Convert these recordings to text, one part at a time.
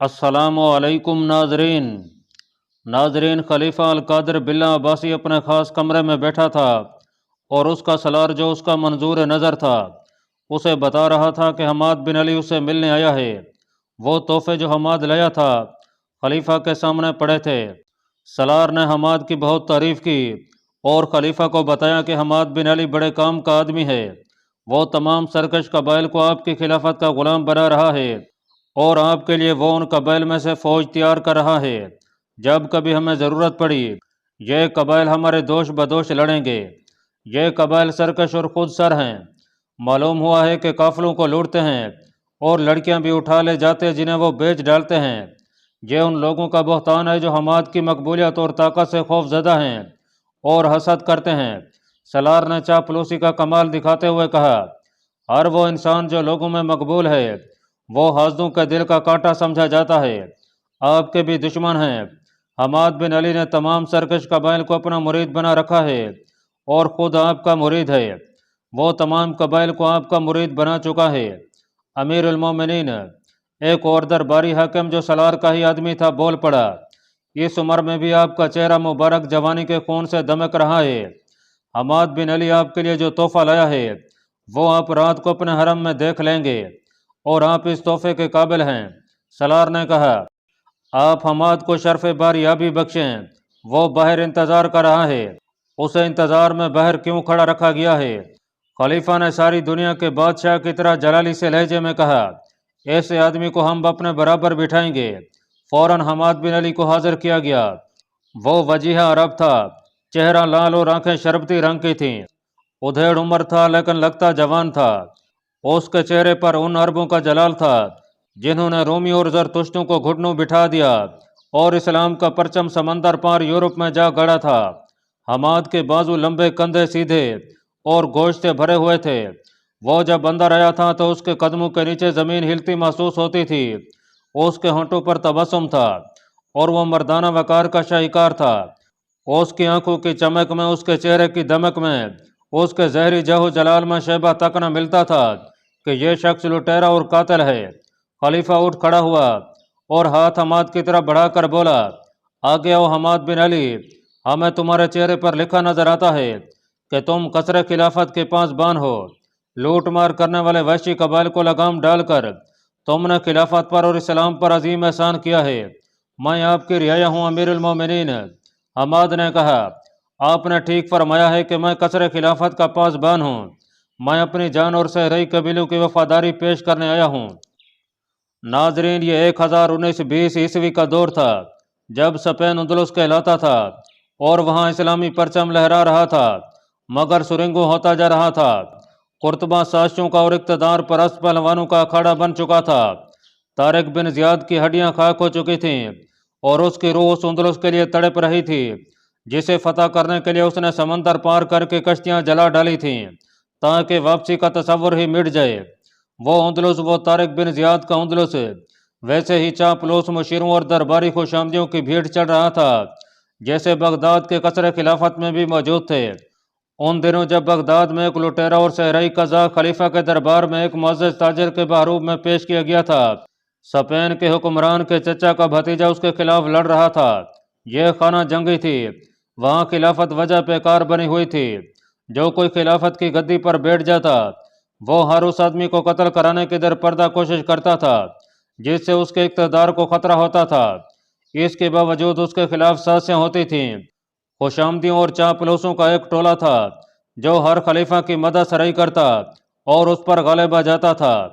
السلام علیکم ناظرین خلیفہ القادر باللہ عباسی اپنے خاص کمرے میں بیٹھا تھا اور اس کا سالار جو اس کا منظور نظر تھا اسے بتا رہا تھا کہ حماد بن علی اسے ملنے آیا ہے۔ وہ تحفے جو حماد لایا تھا خلیفہ کے سامنے پڑے تھے۔ سالار نے حماد کی بہت تعریف کی اور خلیفہ کو بتایا کہ حماد بن علی بڑے کام کا آدمی ہے، وہ تمام سرکش قبائل کو آپ کی خلافت کا غلام بنا رہا ہے اور آپ کے لیے وہ ان قبائل میں سے فوج تیار کر رہا ہے۔ جب کبھی ہمیں ضرورت پڑی یہ قبائل ہمارے دوش بدوش لڑیں گے۔ یہ قبائل سرکش اور خود سر ہیں، معلوم ہوا ہے کہ قافلوں کو لوٹتے ہیں اور لڑکیاں بھی اٹھا لے جاتے جنہیں وہ بیچ ڈالتے ہیں۔ یہ ان لوگوں کا بہتان ہے جو حماد کی مقبولیت اور طاقت سے خوف زدہ ہیں اور حسد کرتے ہیں۔ سالار نے چاپلوسی کا کمال دکھاتے ہوئے کہا، ہر وہ انسان جو لوگوں میں مقبول ہے وہ حاسدوں کے دل کا کانٹا سمجھا جاتا ہے۔ آپ کے بھی دشمن ہیں۔ حماد بن علی نے تمام سرکش قبائل کو اپنا مرید بنا رکھا ہے اور خود آپ کا مرید ہے۔ وہ تمام قبائل کو آپ کا مرید بنا چکا ہے۔ امیر المومنین، ایک اور درباری حاکم جو سالار کا ہی آدمی تھا بول پڑا، اس عمر میں بھی آپ کا چہرہ مبارک جوانی کے خون سے دمک رہا ہے۔ حماد بن علی آپ کے لیے جو تحفہ لایا ہے وہ آپ رات کو اپنے حرم میں دیکھ لیں گے اور آپ اس تحفے کے قابل ہیں۔ سالار نے کہا، آپ حماد کو شرف باریابی بخشیں، وہ باہر انتظار کر رہا ہے۔ اسے انتظار میں باہر کیوں کھڑا رکھا گیا ہے؟ خلیفہ نے ساری دنیا کے بادشاہ کی طرح جلالی سے لہجے میں کہا، ایسے آدمی کو ہم اپنے برابر بٹھائیں گے۔ فوراً حماد بن علی کو حاضر کیا گیا۔ وہ وجیہہ عرب تھا، چہرہ لال اور آنکھیں شربتی رنگ کی تھیں۔ ادھیڑ عمر تھا لیکن لگتا جوان تھا۔ اس کے چہرے پر ان عربوں کا جلال تھا جنہوں نے رومی اور زرتشتوں کو گھٹنوں بٹھا دیا اور اسلام کا پرچم سمندر پار یورپ میں جا گڑا تھا۔ حماد کے بازو لمبے، کندھے سیدھے اور گوشت سے بھرے ہوئے تھے۔ وہ جب اندر آیا تھا تو اس کے قدموں کے نیچے زمین ہلتی محسوس ہوتی تھی۔ اس کے ہونٹوں پر تبسم تھا اور وہ مردانہ وقار کا شاہکار تھا۔ اس کی آنکھوں کی چمک میں، اس کے چہرے کی دمک میں، اس کے زہری جہو جلال میں شیبہ تک نہ ملتا تھا کہ یہ شخص لٹیرا اور قاتل ہے۔ خلیفہ اٹھ کھڑا ہوا اور ہاتھ حماد کی طرف بڑھا کر بولا، آگے آؤ حماد بن علی، ہمیں تمہارے چہرے پر لکھا نظر آتا ہے کہ تم قصر خلافت کے پاسبان ہو۔ لوٹ مار کرنے والے وحشی قبائل کو لگام ڈال کر تم نے خلافت پر اور اسلام پر عظیم احسان کیا ہے۔ میں آپ کی رعایا ہوں امیر المومنین۔ حماد نے کہا، آپ نے ٹھیک فرمایا ہے کہ میں قصر خلافت کا پاسبان ہوں۔ میں اپنی جان اور صحرائی قبیلوں کی وفاداری پیش کرنے آیا ہوں۔ ناظرین، یہ 1019-20 عیسوی کا دور تھا جب سپین اندلس کہلاتا تھا اور وہاں اسلامی پرچم لہرا رہا تھا مگر سرنگوں ہوتا جا رہا تھا۔ قرطبہ سازشوں کا اور اقتدار پرست پہلوانوں کا اکھاڑا بن چکا تھا۔ طارق بن زیاد کی ہڈیاں خاک ہو چکی تھیں اور اس کی روح اس اندلس کے لیے تڑپ رہی تھی جسے فتح کرنے کے لیے اس نے سمندر پار کر کے کشتیاں جلا ڈالی تھیں تاکہ واپسی کا تصور ہی مٹ جائے۔ وہ اندلس، وہ طارق بن زیاد کا اندلس، ویسے ہی چاپلوس مشیروں اور درباری خوش آمدیوں کی بھیڑ چڑھ رہا تھا جیسے بغداد کے قصر خلافت میں بھی موجود تھے۔ ان دنوں جب بغداد میں ایک لٹیرا اور صحرائی قزاق خلیفہ کے دربار میں ایک معزز تاجر کے بحروب میں پیش کیا گیا تھا، سپین کے حکمران کے چچا کا بھتیجا اس کے خلاف لڑ رہا تھا۔ یہ خانہ جنگی تھی، وہاں خلافت وجہ پیکار بنی ہوئی تھی۔ جو کوئی خلافت کی گدی پر بیٹھ جاتا وہ ہر اس آدمی کو قتل کرانے کی درپردہ کوشش کرتا تھا جس سے اس کے اقتدار کو خطرہ ہوتا تھا۔ اس کے باوجود اس کے خلاف سازشیں ہوتی تھیں۔ خوش آمدیوں اور چاپلوسوں کا ایک ٹولہ تھا جو ہر خلیفہ کی مدح سرائی کرتا اور اس پر غالب آ جاتا تھا۔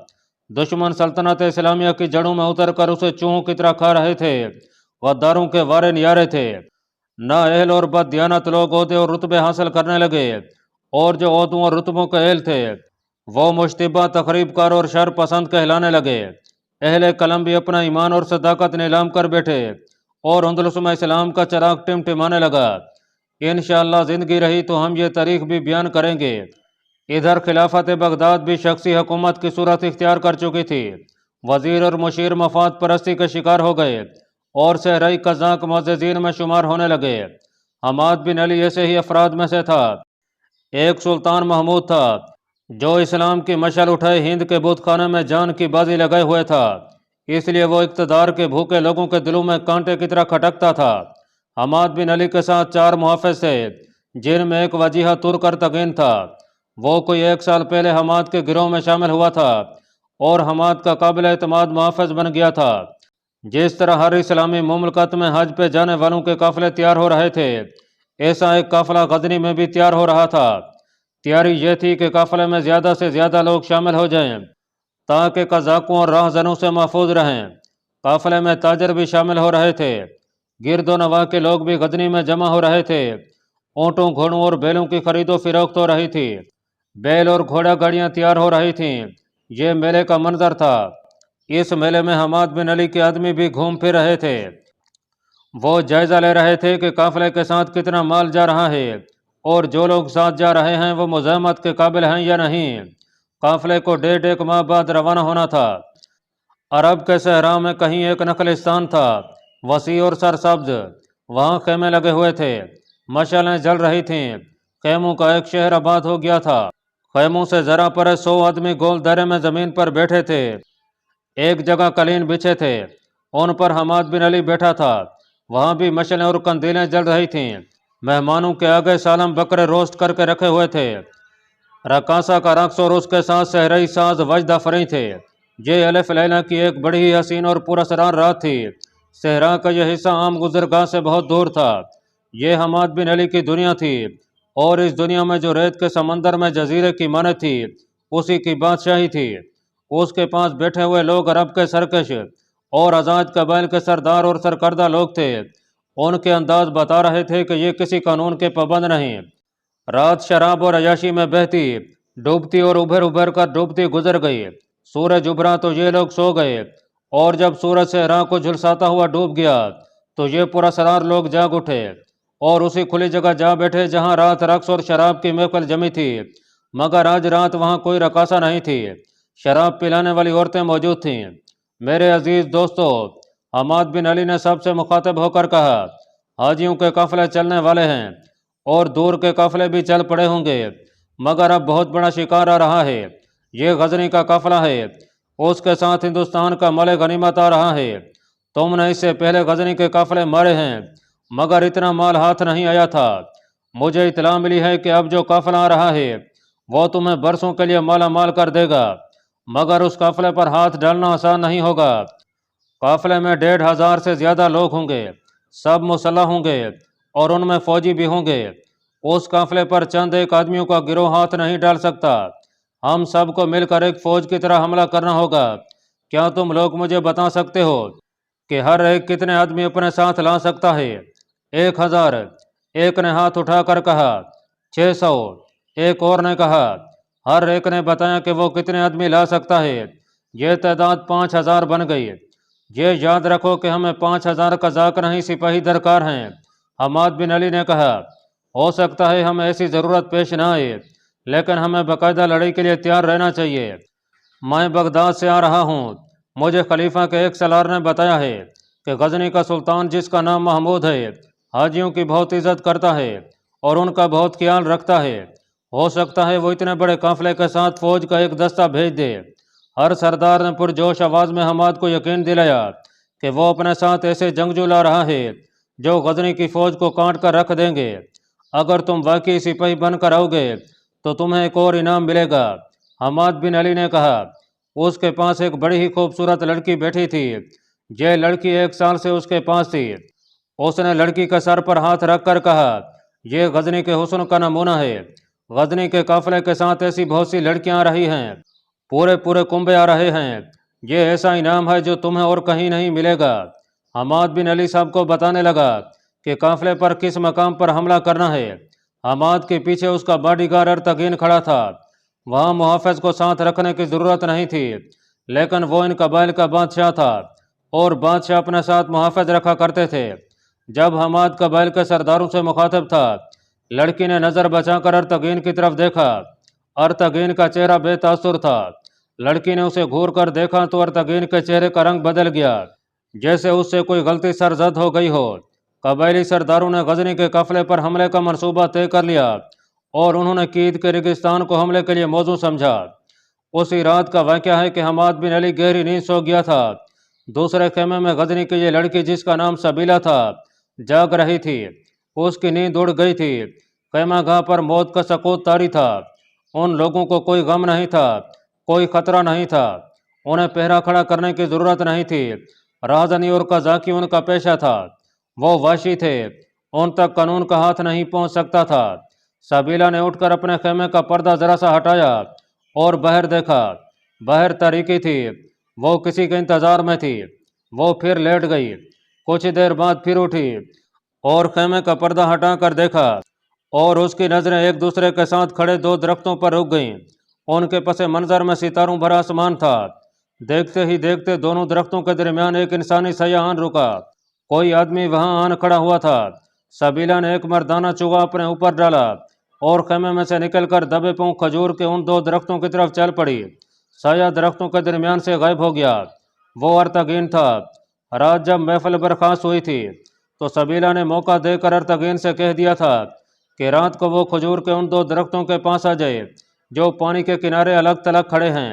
دشمن سلطنت اسلامیہ کی جڑوں میں اتر کر اسے چوہوں کی طرح کھا رہے تھے۔ غداروں کے وارے نیارے تھے۔ نااہل اور بددیانت لوگ عہدے اور رتبے حاصل کرنے لگے اور جو عہدوں اور رتبوں کے اہل تھے وہ مشتبہ، تخریب کار اور شر پسند کہلانے لگے۔ اہل قلم بھی اپنا ایمان اور صداقت نیلام کر بیٹھے اور اندلس میں اسلام کا چراغ ٹمٹمانے لگا۔ انشاءاللہ زندگی رہی تو ہم یہ تاریخ بھی بیان کریں گے۔ ادھر خلافت بغداد بھی شخصی حکومت کی صورت اختیار کر چکی تھی۔ وزیر اور مشیر مفاد پرستی کے شکار ہو گئے اور صحرائی قزاق معززین میں شمار ہونے لگے۔ حماد بن علی ایسے ہی افراد میں سے تھا۔ ایک سلطان محمود تھا جو اسلام کی مشعل اٹھائے ہند کے بت خانے میں جان کی بازی لگائے ہوئے تھا۔ اس لیے وہ اقتدار کے بھوکے لوگوں کے دلوں میں کانٹے کی طرح کھٹکتا تھا۔ حماد بن علی کے ساتھ 4 محافظ تھے، جن میں ایک وجیہہ ترک ارتگین تھا۔ وہ کوئی 1 سال پہلے حماد کے گروہ میں شامل ہوا تھا اور حماد کا قابل اعتماد محافظ بن گیا تھا۔ جس طرح ہر اسلامی مملکت میں حج پہ جانے والوں کے قافلے تیار ہو رہے تھے، ایسا ایک قافلہ غزنی میں بھی تیار ہو رہا تھا۔ تیاری یہ تھی کہ قافلے میں زیادہ سے زیادہ لوگ شامل ہو جائیں تاکہ قزاقوں اور راہزنوں سے محفوظ رہیں۔ قافلے میں تاجر بھی شامل ہو رہے تھے۔ گرد و نواح کے لوگ بھی غزنی میں جمع ہو رہے تھے۔ اونٹوں، گھوڑوں اور بیلوں کی خرید و فروخت ہو رہی تھی۔ بیل اور گھوڑا گاڑیاں تیار ہو رہی تھیں۔ یہ میلے کا منظر تھا۔ اس میلے میں حماد بن علی کے آدمی بھی گھوم پھر رہے تھے۔ وہ جائزہ لے رہے تھے کہ قافلے کے ساتھ کتنا مال جا رہا ہے اور جو لوگ ساتھ جا رہے ہیں وہ مزاحمت کے قابل ہیں یا نہیں۔ قافلے کو 1.5 ماہ بعد روانہ ہونا تھا۔ عرب کے صحرا میں کہیں ایک نخلستان تھا، وسیع اور سرسبز۔ وہاں خیمے لگے ہوئے تھے، مشعلیں جل رہی تھیں۔ خیموں کا ایک شہر آباد ہو گیا تھا۔ خیموں سے ذرا پرے 100 آدمی گول دائرے میں زمین پر بیٹھے تھے۔ ایک جگہ قالین بچھے تھے، ان پر حماد بن علی بیٹھا تھا۔ وہاں بھی مشعلیں اور قندیلیں جل رہی تھیں۔ مہمانوں کے آگے سالم بکرے روسٹ کر کے رکھے ہوئے تھے۔ رقاصہ کا رقص اور اس کے ساتھ صحرائی ساز وجد آفریں تھے۔ یہ الف لیلہ کی ایک بڑی ہی حسین اور پراسرار رات تھی۔ صحرا کا یہ حصہ عام گزرگاہ سے بہت دور تھا۔ یہ حماد بن علی کی دنیا تھی، اور اس دنیا میں جو ریت کے سمندر میں جزیرے کی مانند تھی، اسی کی بادشاہی تھی۔ اس کے پاس بیٹھے ہوئے لوگ عرب کے سرکش اور آزاد قبائل کے سردار اور سرکردہ لوگ تھے۔ ان کے انداز بتا رہے تھے کہ یہ کسی قانون کے پابند نہیں۔ رات شراب اور عیاشی میں بہتی، ڈوبتی اور ابھر ابھر کر ڈوبتی گزر گئی۔ سورج ابھرا تو یہ لوگ سو گئے، اور جب سورج صحرا کو جھلساتا ہوا ڈوب گیا تو یہ پراسرار لوگ جاگ اٹھے اور اسی کھلی جگہ جا بیٹھے جہاں رات رقص اور شراب کی محفل جمی تھی۔ مگر آج رات وہاں کوئی رقاصہ نہیں تھی، شراب پلانے والی عورتیں موجود تھیں۔ میرے عزیز دوستو، حماد بن علی نے سب سے مخاطب ہو کر کہا، حاجیوں کے قافلے چلنے والے ہیں اور دور کے قافلے بھی چل پڑے ہوں گے، مگر اب بہت بڑا شکار آ رہا ہے۔ یہ غزنی کا قافلہ ہے، اس کے ساتھ ہندوستان کا مال غنیمت آ رہا ہے۔ تم نے اس سے پہلے غزنی کے قافلے مارے ہیں، مگر اتنا مال ہاتھ نہیں آیا تھا۔ مجھے اطلاع ملی ہے کہ اب جو قافلہ آ رہا ہے وہ تمہیں برسوں کے لیے مالا مال کر دے گا، مگر اس قافلے پر ہاتھ ڈالنا آسان نہیں ہوگا۔ قافلے میں 1,500 سے زیادہ لوگ ہوں گے، سب مسلح ہوں گے اور ان میں فوجی بھی ہوں گے۔ اس قافلے پر چند ایک آدمیوں کا گروہ ہاتھ نہیں ڈال سکتا۔ ہم سب کو مل کر ایک فوج کی طرح حملہ کرنا ہوگا۔ کیا تم لوگ مجھے بتا سکتے ہو کہ ہر ایک کتنے آدمی اپنے ساتھ لا سکتا ہے؟ 1,000، ایک نے ہاتھ اٹھا کر کہا۔ 600، ایک اور نے کہا۔ ہر ایک نے بتایا کہ وہ کتنے آدمی لا سکتا ہے۔ یہ تعداد 5,000 بن گئی۔ یہ یاد رکھو کہ ہمیں 5,000 قزاق نہیں سپاہی درکار ہیں۔ حماد بن علی نے کہا، ہو سکتا ہے ہمیں ایسی ضرورت پیش نہ آئے، لیکن ہمیں باقاعدہ لڑائی کے لیے تیار رہنا چاہیے۔ میں بغداد سے آ رہا ہوں۔ مجھے خلیفہ کے ایک سالار نے بتایا ہے کہ غزنی کا سلطان، جس کا نام محمود ہے، حاجیوں کی بہت عزت کرتا ہے اور ان کا بہت خیال رکھتا ہے۔ ہو سکتا ہے وہ اتنے بڑے قافلے کے ساتھ فوج کا ایک دستہ بھیج دے۔ ہر سردار نے پرجوش آواز میں حماد کو یقین دلایا کہ وہ اپنے ساتھ ایسے جنگجو لا رہا ہے جو غزنی کی فوج کو کاٹ کر رکھ دیں گے۔ اگر تم واقعی سپاہی بن کر آؤ گے تو تمہیں ایک اور انعام ملے گا۔ حماد بن علی نے کہا۔ اس کے پاس ایک بڑی ہی خوبصورت لڑکی بیٹھی تھی۔ یہ لڑکی 1 سال سے اس کے پاس تھی۔ اس نے لڑکی کے سر پر ہاتھ رکھ کر کہا، یہ غزنی کے حسن کا نمونہ ہے۔ غزنی کے قافلے کے ساتھ ایسی بہت سی لڑکیاں آ رہی ہیں، پورے پورے کنبے آ رہے ہیں۔ یہ ایسا انعام ہے جو تمہیں اور کہیں نہیں ملے گا۔ حماد بن علی صاحب کو بتانے لگا کہ قافلے پر کس مقام پر حملہ کرنا ہے۔ حماد کے پیچھے اس کا باڈی گارڈ ارتگین کھڑا تھا۔ وہاں محافظ کو ساتھ رکھنے کی ضرورت نہیں تھی، لیکن وہ ان قبائل کا بادشاہ تھا اور بادشاہ اپنے ساتھ محافظ رکھا کرتے تھے۔ جب حماد قبائل کے سرداروں سے مخاطب تھا، لڑکی نے نظر بچا کر ارتگین کی طرف دیکھا۔ ارتگین کا چہرہ بے تاثر تھا۔ لڑکی نے اسے گھور کر دیکھا تو ارتگین کے چہرے کا رنگ بدل گیا، جیسے اس سے کوئی غلطی سرزد ہو گئی ہو۔ قبائلی سرداروں نے غزنی کے قافلے پر حملے کا منصوبہ طے کر لیا اور انہوں نے کید کے ریگستان کو حملے کے لیے موزوں سمجھا۔ اسی رات کا واقعہ ہے کہ حماد بن علی گہری نیند سو گیا تھا दूसरे खेमे में गजनी की ये लड़की जिसका नाम सबीला था जाग रही थी। उसकी नींद उड़ गई थी। खेमा गाह पर मौत का सकूत तारी था। उन लोगों को कोई गम नहीं था, कोई खतरा नहीं था। उन्हें पहरा खड़ा करने की जरूरत नहीं थी। राहजनी और कजाकी उनका पेशा था। वो वाशी थे, उन तक कानून का हाथ नहीं पहुंच सकता था। सबीला ने उठकर अपने खेमे का पर्दा जरा सा हटाया और बाहर देखा। बाहर तारीकी थी। वो किसी के इंतजार में थी। वो फिर लेट गई। कुछ देर बाद फिर उठी और खेमे का पर्दा हटाकर देखा, और उसकी नजरें एक दूसरे के साथ खड़े दो दरख्तों पर रुक गईं। उनके पसे मंजर में सितारों भरा आसमान था। देखते ही देखते दोनों दरख्तों के दरमियान एक इंसानी सयाहान रुका। कोई आदमी वहां आन खड़ा हुआ था। सबीला ने एक मर्दाना चूहा अपने ऊपर डाला और खेमे में से निकलकर दबे पांव खजूर के उन दो दरख्तों की तरफ चल पड़ी। साया दरख्तों के दरमियान से गायब हो गया। वो अर्तगीन था। रात जब महफिल बर्खास्त हुई थी तो सबीला ने मौका देकर अर्तगीन से कह दिया था कि रात को वो खजूर के उन दो दरख्तों के पास आ जाए जो पानी के किनारे अलग थलग खड़े हैं।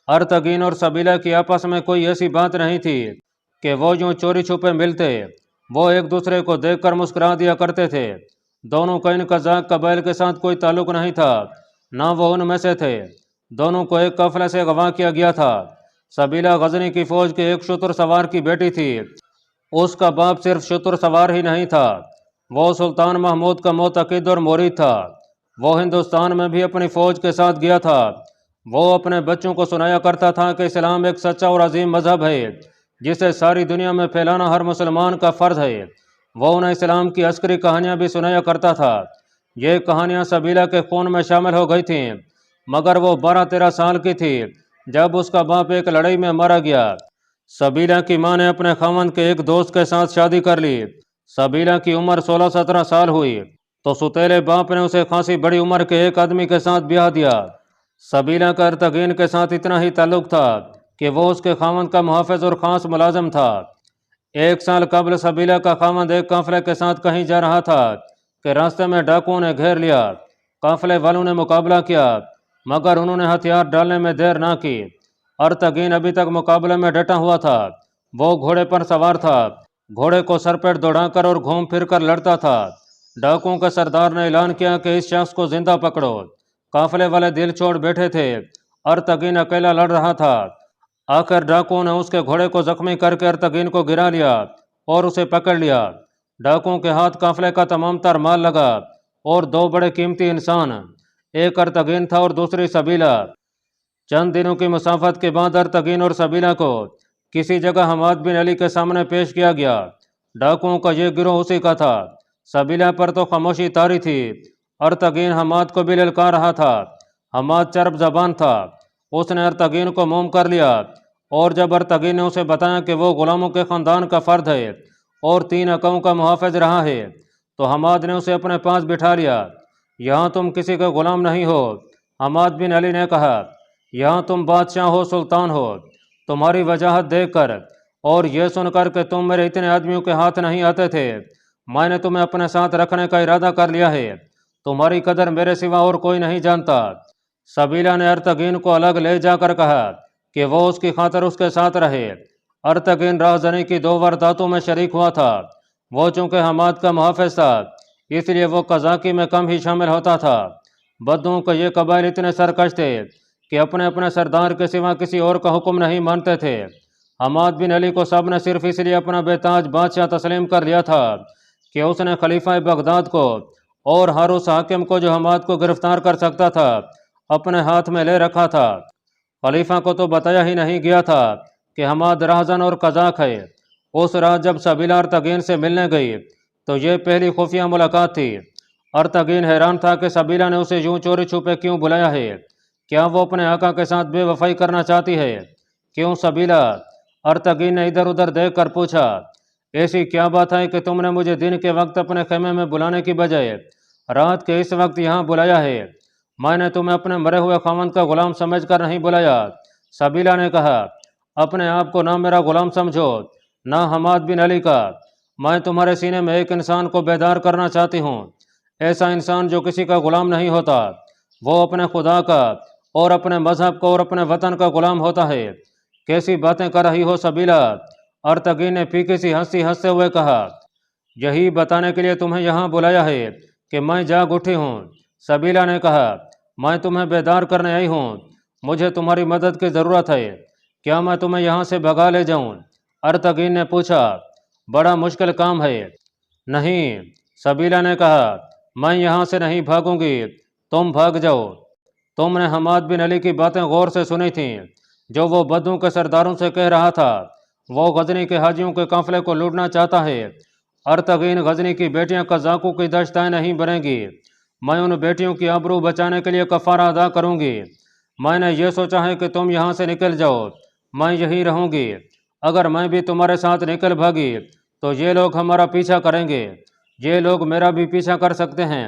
अर्तगीन और सबीला की आपस में कोई ऐसी बात नहीं थी कि वो यूं चोरी छुपे मिलते। वो एक दूसरे को देखकर मुस्कुरा दिया करते थे। दोनों का इन कजाक कबाइल के साथ कोई ताल्लुक नहीं था, ना वो उनमें से थे। दोनों को एक काफिले से अगवा किया गया था। सबीला गजनी की फौज के एक शुतर सवार की बेटी थी। उसका बाप सिर्फ शुतर सवार ही नहीं था, वो सुल्तान महमूद का मोतकीद और मुरीद था। वो हिंदुस्तान में भी अपनी फौज के साथ गया था। वो अपने बच्चों को सुनाया करता था कि इस्लाम एक सच्चा और अजीम मजहब है जिसे सारी दुनिया में फैलाना हर मुसलमान का फर्ज है। वो उन्हें इस्लाम की अस्करी कहानियां भी सुनाया करता था। ये कहानियां सबीला के खून में शामिल हो गई थीं, मगर वो 12-13 साल की थी जब उसका बाप एक लड़ाई में मारा गया। सबीला की मां ने अपने खामन के एक दोस्त के साथ शादी कर ली। सबीला की उम्र 16-17 साल हुई तो सुतेले बाप ने उसे खासी बड़ी उम्र के एक आदमी के साथ ब्याह दिया। सबीला का अर्तगीन के साथ इतना ही ताल्लुक था कि वो उसके खामन का मुहाफिज और खास मुलाजम था। एक साल कबल सबीला का खामद एक काफिले के साथ कहीं जा रहा था कि रास्ते में डाकुओं ने घेर लिया। काफिले वालों ने मुकाबला किया, मगर उन्होंने हथियार डालने में देर ना की। अर्तगीन अभी तक मुकाबले में डटा हुआ था। वो घोड़े पर सवार था, घोड़े को सर पर दौड़ाकर और घूम फिर कर लड़ता था। डाकुओं के सरदार ने ऐलान किया कि इस शख्स को जिंदा पकड़ो। काफिले वाले दिल छोड़ बैठे थे। अर्तगीन अकेला लड़ रहा था। आखिर डाकुओं ने उसके घोड़े को जख्मी करके अर्तगीन को गिरा लिया और उसे पकड़ लिया। डाकुओं के हाथ काफिले का तमाम तर माल लगा और दो बड़े कीमती इंसान, एक अर्तगीन था और दूसरी सबीला। चंद दिनों की मुसाफत के बाद अर्तगीन और सबीला को किसी जगह हमाद बिन अली के सामने पेश किया गया। डाकुओं का यह गिरोह उसी का था। सबीला पर तो खामोशी तारी थी। अर्तगीन हमाद को भी ललकार रहा था। हमाद चरब जबान था। उसने अर्तगीन को मोम कर लिया और जब अर्तगीन ने उसे बताया कि वो गुलामों के ख़ानदान का फ़र्द है और 3 अकाओं का मुहाफ़िज रहा है, तो हमाद ने उसे अपने पास बिठा लिया। यहाँ तुम किसी का गुलाम नहीं हो, हमाद बिन अली ने कहा। यहाँ तुम बादशाह हो, सुल्तान हो। तुम्हारी वजाहत देखकर और यह सुनकर कि तुम मेरे इतने आदमियों के हाथ नहीं आते थे, मैंने तुम्हें अपने साथ रखने का इरादा कर लिया है। तुम्हारी कदर मेरे सिवा और कोई नहीं जानता। सबीला ने अर्तगीन को अलग ले जाकर कहा कि वो उसकी खातर उसके साथ रहे। अर्तगीन राहजनी की 2 वारदातों में शरीक हुआ था। वो चूंकि हमाद का मुहाफिज था, इसलिए वो कजाकी में कम ही शामिल होता था। बद्दुओं के ये कबाइल इतने सरकश थे कि अपने अपने सरदार के सिवा किसी और का हुक्म नहीं मानते थे। हमाद बिन अली को सब ने सिर्फ इसलिए अपना बेताज बादशाह तस्लीम कर लिया था कि उसने खलीफा बगदाद को और हर उस हाकिम को जो हमाद को गिरफ्तार कर सकता था अपने हाथ में ले रखा था। खलीफा को तो बताया ही नहीं गया था कि हमाद राहजन और कजाक है। उस रात जब सबीला अर्तगीन से मिलने गई तो ये पहली खुफिया मुलाकात थी। अर्तगीन हैरान था कि सबीला ने उसे यूं चोरी छुपे क्यों बुलाया है। क्या वो अपने आका के साथ बेवफाई करना चाहती है? क्यों सबीला? अर्तगीन ने इधर उधर देख कर पूछा। ऐसी क्या बात है कि तुमने मुझे दिन के वक्त अपने खेमे में बुलाने की बजाय रात के इस वक्त यहाँ बुलाया है? मैंने तुम्हें अपने मरे हुए खामन का गुलाम समझकर नहीं बुलाया। सबीला ने कहा, अपने आप को ना मेरा गुलाम समझो, ना हमाद बिन अली का। मैं तुम्हारे सीने में एक इंसान को बेदार करना चाहती हूँ। ऐसा इंसान जो किसी का गुलाम नहीं होता, वो अपने खुदा का और अपने मजहब का और अपने वतन का गुलाम होता है। कैसी बातें कर रही हो सबीला? अर्तगी ने फीकी सी हंसी हंसते हुए कहा। यही बताने के लिए तुम्हें यहाँ बुलाया है कि मैं जाग उठी हूँ। सबीला ने कहा, मैं तुम्हें बेदार करने आई हूँ। मुझे तुम्हारी मदद की ज़रूरत है। क्या मैं तुम्हें यहाँ से भगा ले जाऊँ? अर्तगीन ने पूछा। बड़ा मुश्किल काम है। नहीं, सबीला ने कहा, मैं यहाँ से नहीं भागूंगी, तुम भाग जाओ। तुमने हमाद बिन अली की बातें गौर से सुनी थीं, जो वो बद्दू के सरदारों से कह रहा था। वो गजनी के हाजियों के काफिले को लूटना चाहता है। अर्तगीन गजनी की बेटियां कज़ाकों की दश्ताएं नहीं बनेंगी। मैं उन बेटियों की आबरू बचाने के लिए कफ़ारा अदा करूंगी। मैंने ये सोचा है कि तुम यहाँ से निकल जाओ, मैं यहीं रहूंगी। अगर मैं भी तुम्हारे साथ निकल भागी तो ये लोग हमारा पीछा करेंगे। ये लोग मेरा भी पीछा कर सकते हैं।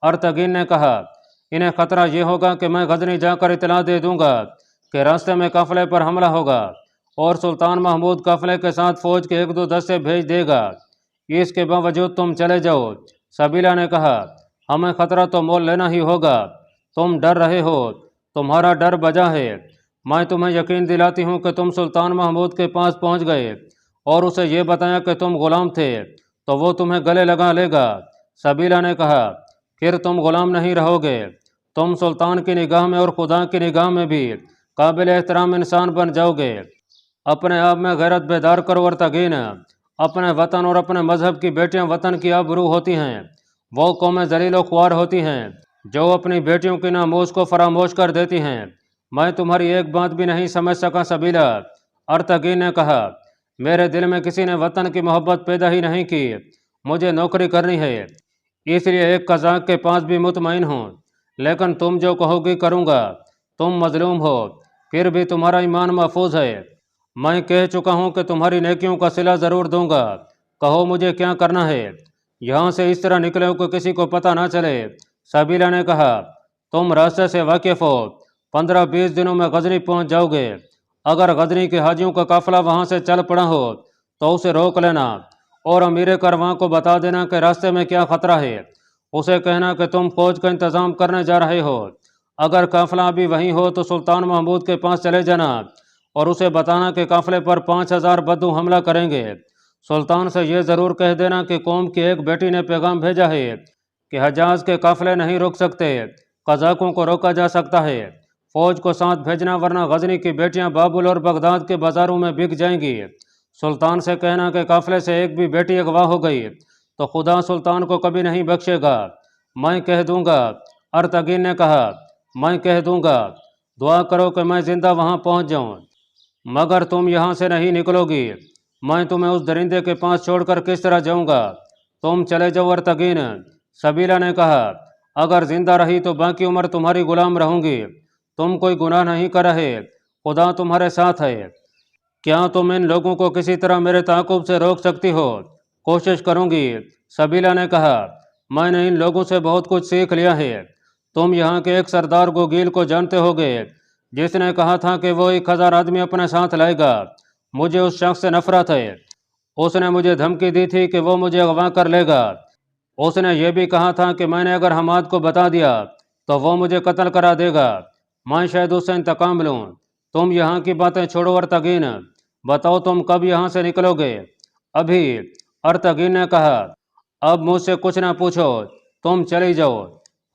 अर्तगीन ने कहा, इन्हें खतरा ये होगा कि मैं गजनी जाकर इतला दे दूंगा कि रास्ते में काफिले पर हमला होगा और सुल्तान महमूद काफिले के साथ फौज के 1-2 दस्ते भेज देगा। इसके बावजूद तुम चले जाओ। सबीला ने कहा, हमें खतरा तो मोल लेना ही होगा। तुम डर रहे हो, तुम्हारा डर बजा है। मैं तुम्हें यकीन दिलाती हूँ कि तुम सुल्तान महमूद के पास पहुँच गए और उसे ये बताया कि तुम गुलाम थे, तो वो तुम्हें गले लगा लेगा। सबीला ने कहा, फिर तुम गुलाम नहीं रहोगे। तुम सुल्तान की निगाह में और खुदा की निगाह में भी काबिल एहतराम इंसान बन जाओगे। अपने आप में गैरत बेदार करो अर्तगीन। अपने वतन और अपने मजहब की बेटियां वतन की आबरू होती हैं। वो कौमें जलीलो ख्वार होती हैं जो अपनी बेटियों की नामोज को फरामोश कर देती हैं। मैं तुम्हारी एक बात भी नहीं समझ सका सबीला। अर्तगीन ने कहा, मेरे दिल में किसी ने वतन की मोहब्बत पैदा ही नहीं की। मुझे नौकरी करनी है, इसलिए एक कज़ाक के पास भी मुतमईन हूँ। लेकिन तुम जो कहोगी करूँगा। तुम मजलूम हो, फिर भी तुम्हारा ईमान महफूज है। मैं कह चुका हूँ कि तुम्हारी नेकियों का सिला ज़रूर दूंगा। कहो मुझे क्या करना है। यहाँ से इस तरह निकले कि किसी को पता ना चले। सबीला ने कहा, तुम रास्ते से वाकिफ हो। 15-20 दिनों में गजनी पहुँच जाओगे। अगर गजनी के हाजियों का काफिला वहाँ से चल पड़ा हो तो उसे रोक लेना और अमीर करवां को बता देना कि रास्ते में क्या खतरा है। उसे कहना कि तुम फौज का इंतज़ाम करने जा रहे हो। अगर काफिला भी वहीं हो तो सुल्तान महमूद के पास चले जाना और उसे बताना कि काफिले पर 5000 बद्दू हमला करेंगे। सुल्तान से यह ज़रूर कह देना कि कौम की एक बेटी ने पैगाम भेजा है कि हजाज के काफिले नहीं रोक सकते, कज़ाकों को रोका जा सकता है। फौज को साथ भेजना, वरना गजनी की बेटियां बाबुल और बगदाद के बाजारों में बिक जाएंगी। सुल्तान से कहना कि काफिले से एक भी बेटी अगवा हो गई तो खुदा सुल्तान को कभी नहीं बख्शेगा। मैं कह दूंगा। अर्तगीन ने कहा, मैं कह दूंगा। दुआ करो कि मैं जिंदा वहां पहुंच जाऊं। मगर तुम यहाँ से नहीं निकलोगी। मैं तुम्हें उस दरिंदे के पास छोड़कर किस तरह जाऊंगा। तुम चले जाओ अर्तगीन। सबीला ने कहा, अगर जिंदा रही तो बाकी उम्र तुम्हारी गुलाम रहूंगी। तुम कोई गुनाह नहीं कर रहे, खुदा तुम्हारे साथ है। क्या तुम इन लोगों को किसी तरह मेरे ताक़ुब से रोक सकती हो? कोशिश करूंगी। सबीला ने कहा, मैंने इन लोगों से बहुत कुछ सीख लिया है। तुम यहाँ के एक सरदार गोगील को जानते होगे जिसने कहा था कि वो 1000 आदमी अपने साथ लाएगा। मुझे उस शख्स से नफरत है। उसने मुझे धमकी दी थी कि वो मुझे अगवा कर लेगा। उसने ये भी कहा था कि मैंने अगर हमाद को बता दिया तो वो मुझे कत्ल करा देगा। मैं शायद उससे इंतकाम लूँ। तुम यहाँ की बातें छोड़ो अर्तगीन, बताओ तुम कब यहाँ से निकलोगे? अभी। अर्तगीन ने कहा, अब मुझसे कुछ ना पूछो, तुम चली जाओ।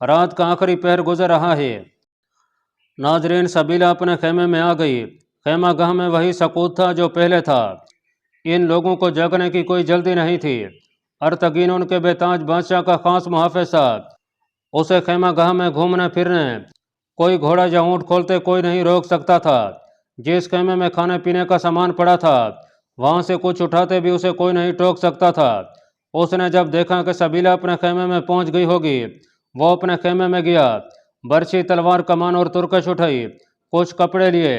रात का आखिरी पहर गुजर रहा है। नाजरीन, सबीला अपने खेमे में आ गई। खेमा गाह में वही सकूत था जो पहले था। इन लोगों को जगने की कोई जल्दी नहीं थी। अर्तगीन उनके बेताज बादशाह का खास मुहाफिज था। उसे खेमा गाह में घूमने फिरने, कोई घोड़ा या ऊँट खोलते कोई नहीं रोक सकता था। जिस खेमे में खाने पीने का सामान पड़ा था वहाँ से कुछ उठाते भी उसे कोई नहीं टोक सकता था। उसने जब देखा कि सबीला अपने खेमे में पहुँच गई होगी, वो अपने खेमे में गया। बर्छी, तलवार, कमान और तुरकश उठाई, कुछ कपड़े लिए,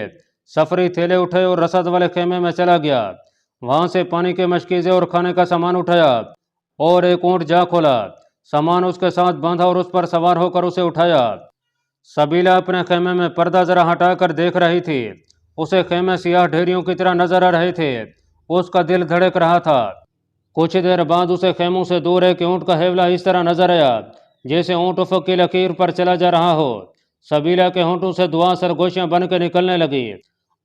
सफरी थैले उठाए और रसद वाले खेमे में चला गया। वहाँ से पानी के मशकीज़े और खाने का सामान उठाया और एक ऊँट जा खोला। सामान उसके साथ बांधा और उस पर सवार होकर उसे उठाया। सबीला अपने खेमे में पर्दा जरा हटाकर देख रही थी। उसे खेमे सियाह ढेरियों की तरह नजर आ रहे थे। उसका दिल धड़क रहा था। कुछ देर बाद उसे खेमों से दूर एक ऊँट का हेवला इस तरह नजर आया जैसे ऊँट उफ़क़ की लकीर पर चला जा रहा हो। सबीला के होंठों से दुआ सरगोशियाँ बन के निकलने लगी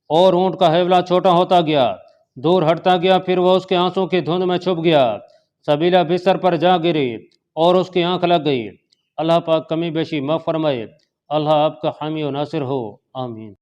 اور اونٹ کا حیولہ چھوٹا ہوتا گیا، دور ہٹتا گیا، پھر وہ اس کے آنسوں کی دھند میں چھپ گیا۔ سبیلہ بستر پر جا گری اور اس کی آنکھ لگ گئی۔ اللہ پاک کمی بیشی معاف فرمائے۔ اللہ آپ کا حامی و ناصر ہو، آمین۔